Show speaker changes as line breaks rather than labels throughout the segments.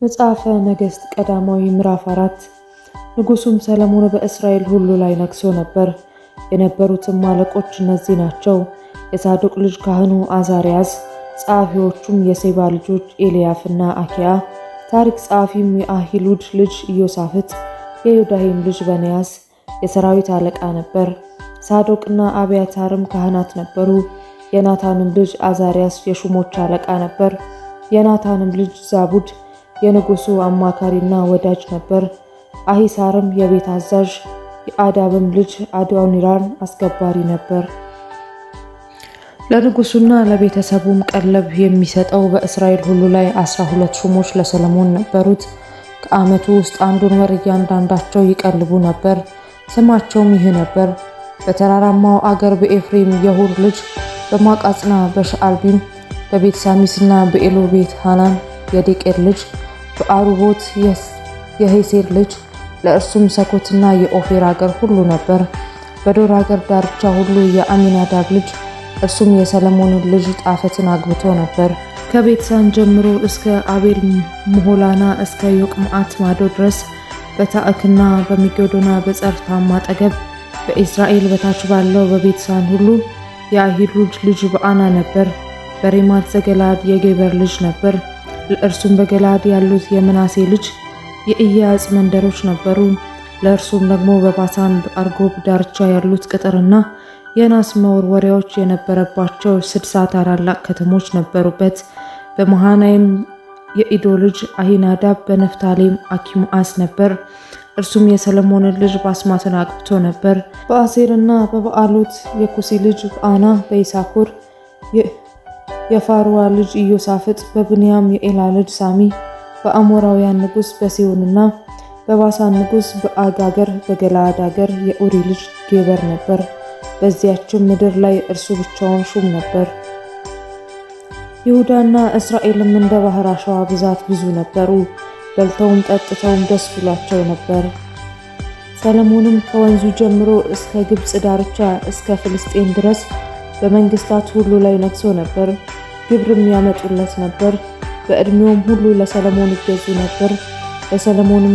መጽሐፈ ነገሥት ቀዳማዊ ምዕራፍ 4 ንጉሡም ሰለሞን በእስራኤል ሁሉ ላይ ነግሶ ነበር። የነበሩትም አለቆች እነዚህ ናቸው፦ የሳዶቅ ልጅ ካህኑ አዛርያስ፣ ጸሐፊዎቹም የሴባ ልጆች ኤልያፍና አኪያ፣ ታሪክ ጸሐፊም የአሂሉድ ልጅ ኢዮሳፍጥ፣ የዮዳሄም ልጅ በንያስ የሰራዊት አለቃ ነበር። ሳዶቅና አብያታርም ካህናት ነበሩ። የናታንም ልጅ አዛርያስ የሹሞች አለቃ ነበር። የናታንም ልጅ ዛቡድ የንጉሡ አማካሪና ወዳጅ ነበር። አሂሳርም የቤት አዛዥ፣ የአዳብም ልጅ አዶኒራም አስገባሪ ነበር። ለንጉሡና ለቤተሰቡም ቀለብ የሚሰጠው በእስራኤል ሁሉ ላይ 12 ሹሞች ለሰለሞን ነበሩት። ከዓመቱ ውስጥ አንዱን ወር እያንዳንዳቸው ይቀልቡ ነበር። ስማቸውም ይህ ነበር፦ በተራራማው አገር በኤፍሬም የሁር ልጅ በማቃጽና በሸዓልቢም በቤት ሳሚስና በኤሎ ቤት ሃናን የዴቄር ልጅ በአሩቦት የሄሴር ልጅ ለእርሱም ሰኮትና የኦፌር አገር ሁሉ ነበር። በዶር አገር ዳርቻ ሁሉ የአሚናዳብ ልጅ እርሱም የሰለሞንን ልጅ ጣፈትን አግብቶ ነበር። ከቤትሳን ጀምሮ እስከ አቤል ምሆላና እስከ ዮቅምዓት ማዶ ድረስ በታዕክና በሚጎዶና በጸርታም አጠገብ በኢስራኤል በታች ባለው በቤትሳን ሁሉ የአሂሉድ ልጅ በአና ነበር። በሬማት ዘገላድ የጌበር ልጅ ነበር። ለእርሱም በገላድ ያሉት የምናሴ ልጅ የኢያጽ መንደሮች ነበሩ። ለእርሱም ደግሞ በባሳን በአርጎብ ዳርቻ ያሉት ቅጥርና የናስ መወርወሪያዎች የነበረባቸው 60 ታላላቅ ከተሞች ነበሩበት። በመሃናይም የኢዶ ልጅ አሂናዳብ፣ በነፍታሌም አኪሙአስ ነበር። እርሱም የሰለሞንን ልጅ ባስማትን አግብቶ ነበር። በአሴርና በበዓሎት የኩሲ ልጅ አና፣ በይሳኮር የፋሩዋ ልጅ ኢዮሳፍጥ፣ በብንያም የኤላ ልጅ ሳሚ፣ በአሞራውያን ንጉሥ በሴዎንና በባሳን ንጉሥ በአጋገር በገላአድ አገር የኡሪ ልጅ ጌበር ነበር። በዚያችም ምድር ላይ እርሱ ብቻውን ሹም ነበር። ይሁዳና እስራኤልም እንደ ባህር አሸዋ ብዛት ብዙ ነበሩ። በልተውም ጠጥተውም ደስ ብሏቸው ነበር። ሰለሞንም ከወንዙ ጀምሮ እስከ ግብፅ ዳርቻ እስከ ፍልስጤም ድረስ በመንግስታት ሁሉ ላይ ነግሶ ነበር። ግብርም ያመጡለት ነበር። በዕድሜውም ሁሉ ለሰለሞን ይገዙ ነበር። ለሰለሞንም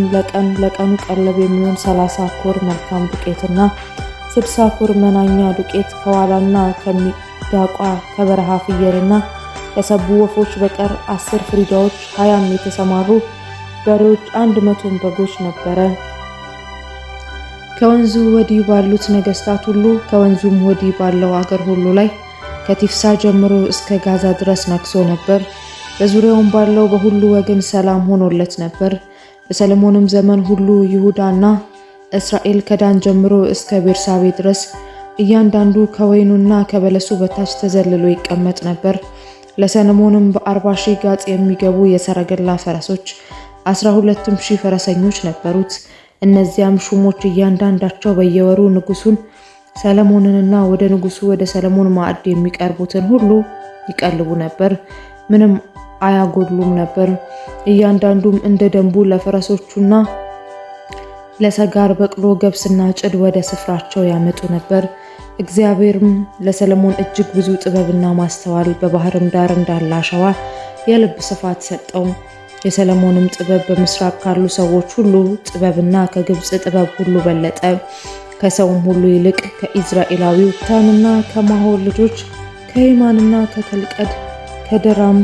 ለቀኑ ቀለብ የሚሆን 30 ኮር መልካም ዱቄትና 60 ኮር መናኛ ዱቄት ከዋላና ከሚዳቋ ከበረሃ ፍየልና ከሰቡ ወፎች በቀር 10 ፍሪዳዎች 20 የተሰማሩ በሬዎች 100 በጎች ነበረ። ከወንዙ ወዲህ ባሉት ነገስታት ሁሉ ከወንዙም ወዲህ ባለው አገር ሁሉ ላይ ከቲፍሳ ጀምሮ እስከ ጋዛ ድረስ ነግሶ ነበር። በዙሪያውም ባለው በሁሉ ወገን ሰላም ሆኖለት ነበር። በሰለሞንም ዘመን ሁሉ ይሁዳና እስራኤል ከዳን ጀምሮ እስከ ቤርሳቤ ድረስ እያንዳንዱ ከወይኑና ከበለሱ በታች ተዘልሎ ይቀመጥ ነበር። ለሰለሞንም በ40,000 ጋጽ የሚገቡ የሰረገላ ፈረሶች 12,000 ፈረሰኞች ነበሩት። እነዚያም ሹሞች እያንዳንዳቸው በየወሩ ንጉሡን ሰለሞንንና ወደ ንጉሡ ወደ ሰለሞን ማዕድ የሚቀርቡትን ሁሉ ይቀልቡ ነበር፣ ምንም አያጎድሉም ነበር። እያንዳንዱም እንደ ደንቡ ለፈረሶቹና ለሰጋር በቅሎ ገብስና ጭድ ወደ ስፍራቸው ያመጡ ነበር። እግዚአብሔርም ለሰለሞን እጅግ ብዙ ጥበብና ማስተዋል በባህርም ዳር እንዳለ አሸዋ የልብ ስፋት ሰጠው። የሰለሞንም ጥበብ በምስራቅ ካሉ ሰዎች ሁሉ ጥበብና ከግብፅ ጥበብ ሁሉ በለጠ። ከሰውም ሁሉ ይልቅ ከኢዝራኤላዊው ታንና ከማሆል ልጆች ከሄማንና ከከልቀድ ከደራም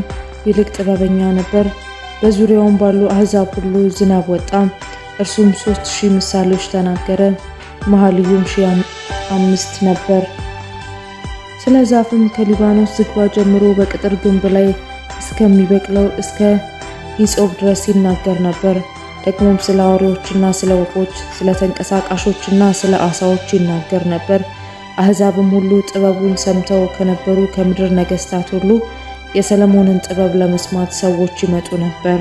ይልቅ ጥበበኛ ነበር። በዙሪያውም ባሉ አሕዛብ ሁሉ ዝናብ ወጣ። እርሱም 3000 ምሳሌዎች ተናገረ። መኃልዩም 5,000 ነበር። ስለ ዛፍም ከሊባኖስ ዝግባ ጀምሮ በቅጥር ግንብ ላይ እስከሚበቅለው እስከ ሂጾብ ድረስ ይናገር ነበር። ደግሞም ስለ አውሬዎችና ስለ ወፎች፣ ስለ ተንቀሳቃሾችና ስለ አሳዎች ይናገር ነበር። አሕዛብም ሁሉ ጥበቡን ሰምተው ከነበሩ ከምድር ነገስታት ሁሉ የሰለሞንን ጥበብ ለመስማት ሰዎች ይመጡ ነበር።